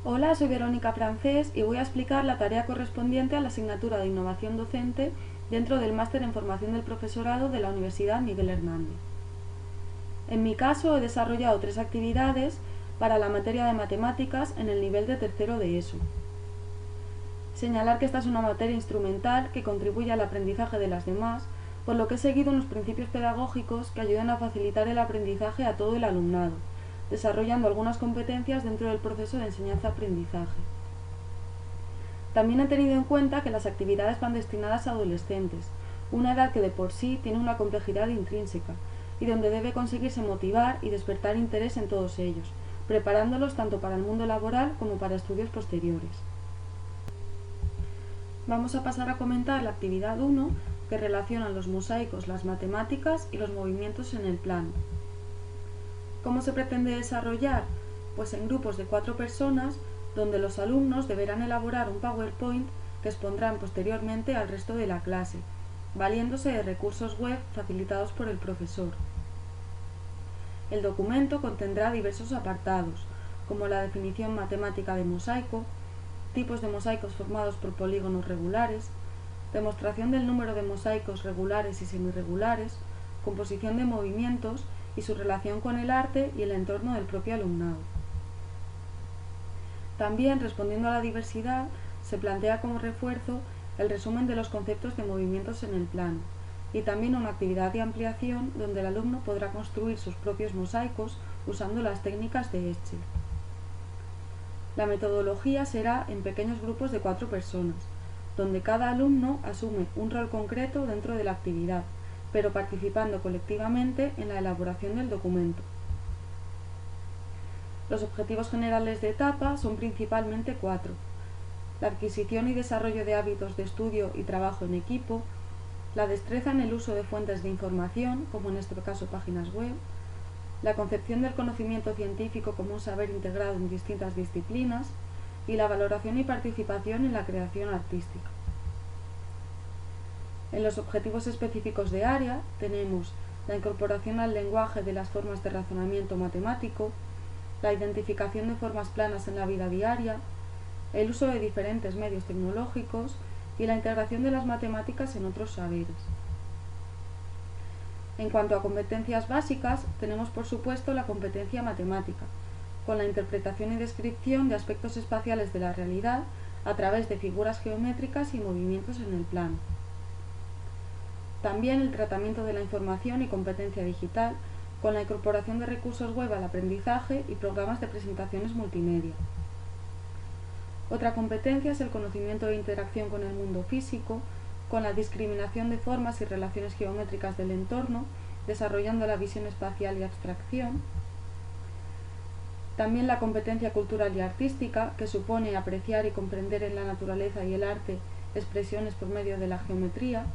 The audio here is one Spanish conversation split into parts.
Hola, soy Verónica Francés y voy a explicar la tarea correspondiente a la asignatura de Innovación Docente dentro del Máster en Formación del Profesorado de la Universidad Miguel Hernández. En mi caso, he desarrollado 3 actividades para la materia de matemáticas en el nivel de tercero de ESO. Señalar que esta es una materia instrumental que contribuye al aprendizaje de las demás, por lo que he seguido unos principios pedagógicos que ayudan a facilitar el aprendizaje a todo el alumnado, desarrollando algunas competencias dentro del proceso de enseñanza-aprendizaje. También he tenido en cuenta que las actividades van destinadas a adolescentes, una edad que de por sí tiene una complejidad intrínseca y donde debe conseguirse motivar y despertar interés en todos ellos, preparándolos tanto para el mundo laboral como para estudios posteriores. Vamos a pasar a comentar la actividad 1, que relaciona los mosaicos, las matemáticas y los movimientos en el plano. ¿Cómo se pretende desarrollar? Pues en grupos de 4 personas, donde los alumnos deberán elaborar un PowerPoint que expondrán posteriormente al resto de la clase, valiéndose de recursos web facilitados por el profesor. El documento contendrá diversos apartados, como la definición matemática de mosaico, tipos de mosaicos formados por polígonos regulares, demostración del número de mosaicos regulares y semirregulares, composición de movimientos y su relación con el arte y el entorno del propio alumnado. También, respondiendo a la diversidad, se plantea como refuerzo el resumen de los conceptos de movimientos en el plano, y también una actividad de ampliación donde el alumno podrá construir sus propios mosaicos usando las técnicas de Escher. La metodología será en pequeños grupos de 4 personas, donde cada alumno asume un rol concreto dentro de la actividad, pero participando colectivamente en la elaboración del documento. Los objetivos generales de etapa son principalmente 4: la adquisición y desarrollo de hábitos de estudio y trabajo en equipo, la destreza en el uso de fuentes de información, como en este caso páginas web, la concepción del conocimiento científico como un saber integrado en distintas disciplinas y la valoración y participación en la creación artística. En los objetivos específicos de área tenemos la incorporación al lenguaje de las formas de razonamiento matemático, la identificación de formas planas en la vida diaria, el uso de diferentes medios tecnológicos y la integración de las matemáticas en otros saberes. En cuanto a competencias básicas, tenemos por supuesto la competencia matemática, con la interpretación y descripción de aspectos espaciales de la realidad a través de figuras geométricas y movimientos en el plano. También el tratamiento de la información y competencia digital, con la incorporación de recursos web al aprendizaje y programas de presentaciones multimedia. Otra competencia es el conocimiento de interacción con el mundo físico, con la discriminación de formas y relaciones geométricas del entorno, desarrollando la visión espacial y abstracción. También la competencia cultural y artística, que supone apreciar y comprender en la naturaleza y el arte expresiones por medio de la geometría.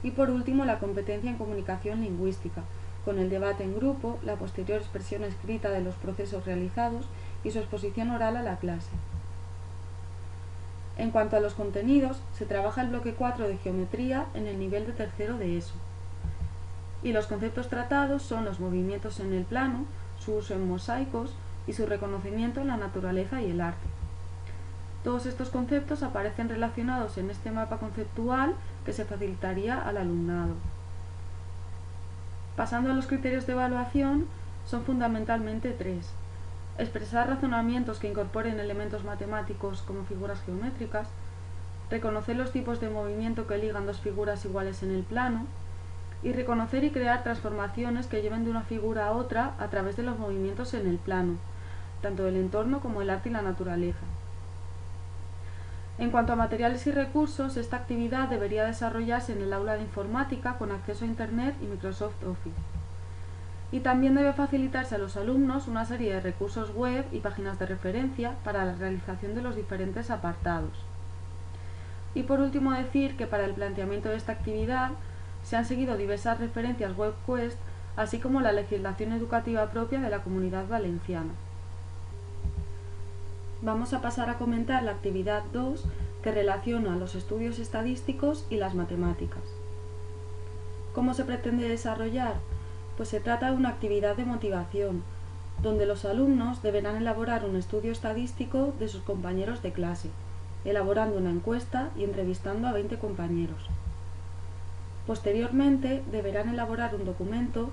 Y por último, la competencia en comunicación lingüística, con el debate en grupo, la posterior expresión escrita de los procesos realizados y su exposición oral a la clase. En cuanto a los contenidos, se trabaja el bloque 4 de geometría en el nivel de tercero de ESO. Y los conceptos tratados son los movimientos en el plano, su uso en mosaicos y su reconocimiento en la naturaleza y el arte. Todos estos conceptos aparecen relacionados en este mapa conceptual que se facilitaría al alumnado. Pasando a los criterios de evaluación, son fundamentalmente 3. Expresar razonamientos que incorporen elementos matemáticos como figuras geométricas, reconocer los tipos de movimiento que ligan 2 figuras iguales en el plano, y reconocer y crear transformaciones que lleven de una figura a otra a través de los movimientos en el plano, tanto del entorno como el arte y la naturaleza. En cuanto a materiales y recursos, esta actividad debería desarrollarse en el aula de informática con acceso a Internet y Microsoft Office. Y también debe facilitarse a los alumnos una serie de recursos web y páginas de referencia para la realización de los diferentes apartados. Y por último decir que para el planteamiento de esta actividad se han seguido diversas referencias WebQuest, así como la legislación educativa propia de la Comunidad Valenciana. Vamos a pasar a comentar la actividad 2, que relaciona los estudios estadísticos y las matemáticas. ¿Cómo se pretende desarrollar? Pues se trata de una actividad de motivación, donde los alumnos deberán elaborar un estudio estadístico de sus compañeros de clase, elaborando una encuesta y entrevistando a 20 compañeros. Posteriormente, deberán elaborar un documento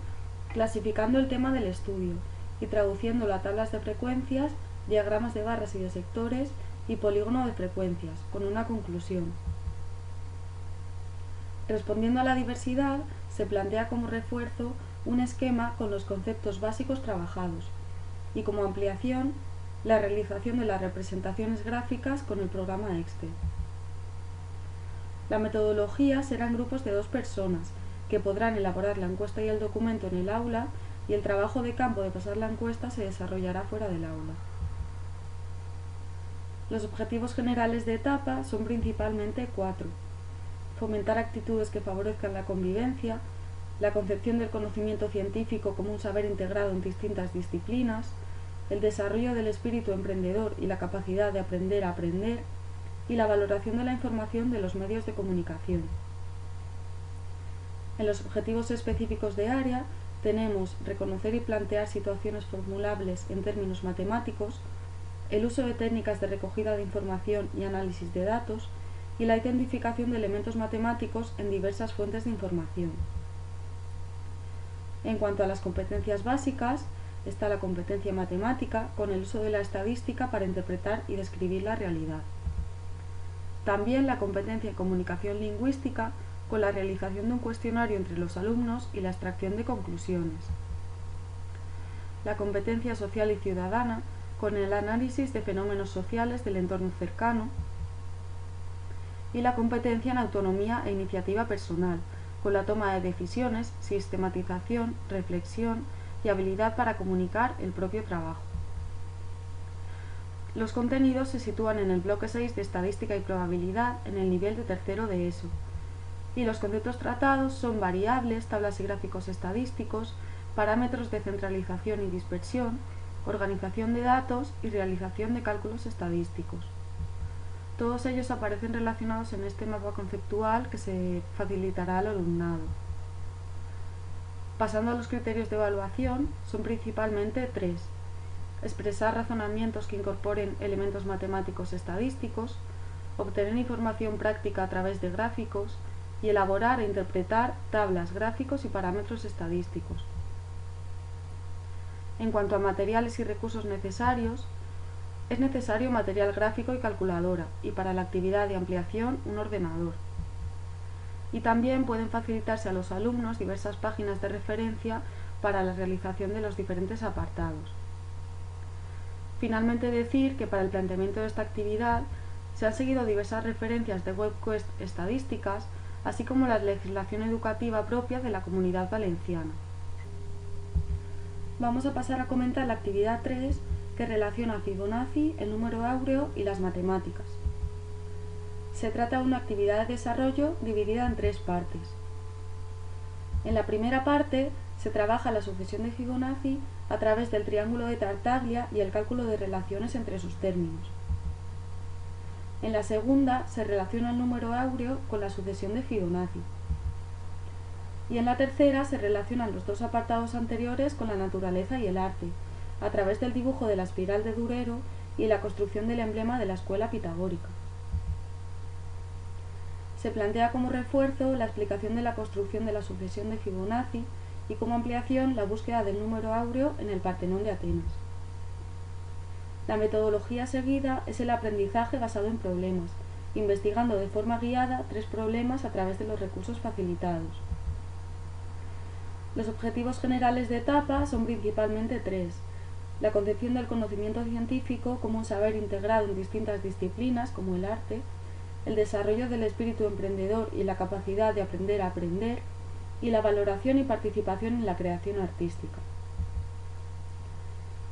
clasificando el tema del estudio y traduciéndolo a tablas de frecuencias, diagramas de barras y de sectores y polígono de frecuencias, con una conclusión. Respondiendo a la diversidad, se plantea como refuerzo un esquema con los conceptos básicos trabajados y como ampliación la realización de las representaciones gráficas con el programa Excel. La metodología será en grupos de 2 personas que podrán elaborar la encuesta y el documento en el aula y el trabajo de campo de pasar la encuesta se desarrollará fuera del aula. Los objetivos generales de etapa son principalmente 4. Fomentar actitudes que favorezcan la convivencia, la concepción del conocimiento científico como un saber integrado en distintas disciplinas, el desarrollo del espíritu emprendedor y la capacidad de aprender a aprender, y la valoración de la información de los medios de comunicación. En los objetivos específicos de área tenemos reconocer y plantear situaciones formulables en términos matemáticos, el uso de técnicas de recogida de información y análisis de datos, y la identificación de elementos matemáticos en diversas fuentes de información. En cuanto a las competencias básicas, está la competencia matemática con el uso de la estadística para interpretar y describir la realidad. También la competencia en comunicación lingüística con la realización de un cuestionario entre los alumnos y la extracción de conclusiones. La competencia social y ciudadana con el análisis de fenómenos sociales del entorno cercano. Y la competencia en autonomía e iniciativa personal con la toma de decisiones, sistematización, reflexión y habilidad para comunicar el propio trabajo. Los contenidos se sitúan en el bloque 6 de Estadística y Probabilidad en el nivel de tercero de ESO, y los conceptos tratados son variables, tablas y gráficos estadísticos, parámetros de centralización y dispersión, organización de datos y realización de cálculos estadísticos. Todos ellos aparecen relacionados en este mapa conceptual que se facilitará al alumnado. Pasando a los criterios de evaluación, son principalmente 3. Expresar razonamientos que incorporen elementos matemáticos estadísticos, obtener información práctica a través de gráficos y elaborar e interpretar tablas, gráficos y parámetros estadísticos. En cuanto a materiales y recursos necesarios, es necesario material gráfico y calculadora, y para la actividad de ampliación un ordenador. Y también pueden facilitarse a los alumnos diversas páginas de referencia para la realización de los diferentes apartados. Finalmente decir que para el planteamiento de esta actividad se han seguido diversas referencias de WebQuest estadísticas, así como la legislación educativa propia de la Comunidad Valenciana. Vamos a pasar a comentar la actividad 3, que relaciona Fibonacci, el número áureo y las matemáticas. Se trata de una actividad de desarrollo dividida en 3 partes. En la primera parte se trabaja la sucesión de Fibonacci a través del triángulo de Tartaglia y el cálculo de relaciones entre sus términos. En la segunda se relaciona el número áureo con la sucesión de Fibonacci. Y en la tercera se relacionan los 2 apartados anteriores con la naturaleza y el arte, a través del dibujo de la espiral de Durero y la construcción del emblema de la escuela pitagórica. Se plantea como refuerzo la explicación de la construcción de la sucesión de Fibonacci y como ampliación la búsqueda del número áureo en el Partenón de Atenas. La metodología seguida es el aprendizaje basado en problemas, investigando de forma guiada 3 problemas a través de los recursos facilitados. Los objetivos generales de etapa son principalmente 3. La concepción del conocimiento científico como un saber integrado en distintas disciplinas como el arte, el desarrollo del espíritu emprendedor y la capacidad de aprender a aprender, y la valoración y participación en la creación artística.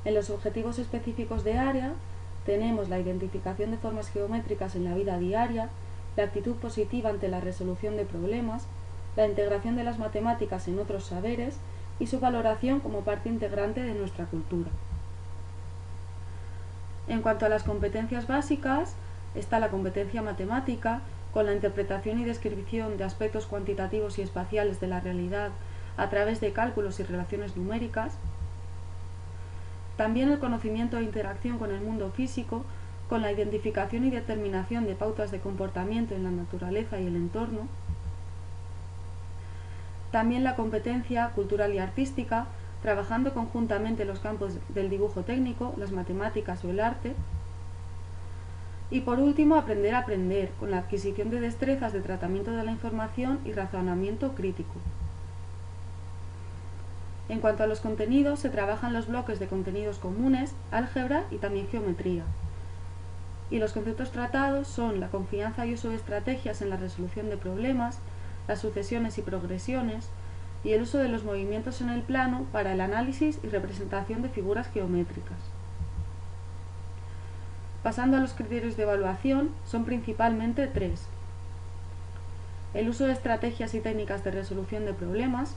En los objetivos específicos de área tenemos la identificación de formas geométricas en la vida diaria, la actitud positiva ante la resolución de problemas, la integración de las matemáticas en otros saberes y su valoración como parte integrante de nuestra cultura. En cuanto a las competencias básicas, está la competencia matemática, con la interpretación y descripción de aspectos cuantitativos y espaciales de la realidad a través de cálculos y relaciones numéricas. También el conocimiento e interacción con el mundo físico, con la identificación y determinación de pautas de comportamiento en la naturaleza y el entorno. También la competencia cultural y artística, trabajando conjuntamente en los campos del dibujo técnico, las matemáticas o el arte. Y por último, aprender a aprender, con la adquisición de destrezas de tratamiento de la información y razonamiento crítico. En cuanto a los contenidos, se trabajan los bloques de contenidos comunes, álgebra y también geometría. Y los conceptos tratados son la confianza y uso de estrategias en la resolución de problemas, las sucesiones y progresiones, y el uso de los movimientos en el plano para el análisis y representación de figuras geométricas. Pasando a los criterios de evaluación, son principalmente tres: el uso de estrategias y técnicas de resolución de problemas,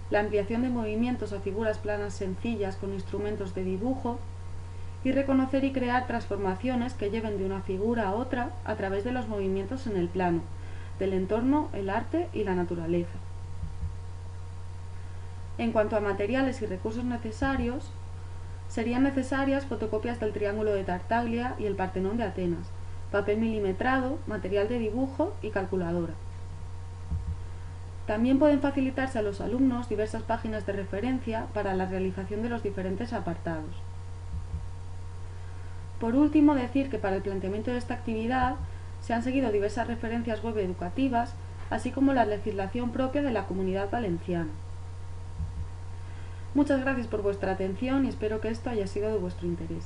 la ampliación de movimientos a figuras planas sencillas con instrumentos de dibujo, y reconocer y crear transformaciones que lleven de una figura a otra a través de los movimientos en el plano, del entorno, el arte y la naturaleza. En cuanto a materiales y recursos necesarios, serían necesarias fotocopias del Triángulo de Tartaglia y el Partenón de Atenas, papel milimetrado, material de dibujo y calculadora. También pueden facilitarse a los alumnos diversas páginas de referencia para la realización de los diferentes apartados. Por último, decir que para el planteamiento de esta actividad se han seguido diversas referencias web educativas, así como la legislación propia de la Comunidad Valenciana. Muchas gracias por vuestra atención y espero que esto haya sido de vuestro interés.